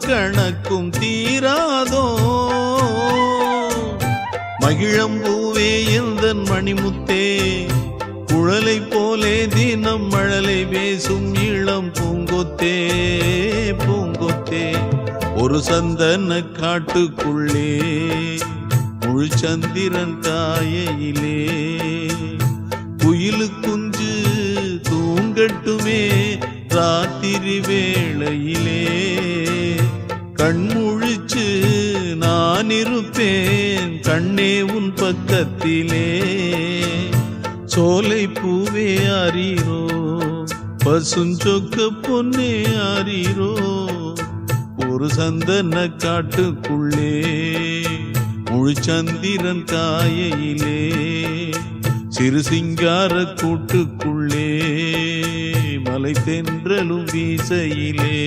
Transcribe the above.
கணக்கும் தீராதோ மகிழம்பூவே எந்தன் மணிமுத்தே குழலை போலே தினம் மழலை பேசும் இளம் பூங்கொத்தே பூங்கொத்தே ஒரு சந்தன காட்டுக்குள்ளே முழு சந்திரன் காயையிலே குயிலு குஞ்சு தூங்கட்டுமே ராத்திரி வேளையிலே கண்முழிச்சு நான் இருப்பேன் கண்ணே உன் பக்கத்திலே சோலை பூவே ஆரீரோ பசுஞ்சொக்க பொன்னே ஆரீரோ ஒரு சந்தன காட்டுக்குள்ளே முழு சந்திரன் காயையிலே சிறு சிங்கார கூட்டுக்குள்ளே மலை தென்றலும் வீசையிலே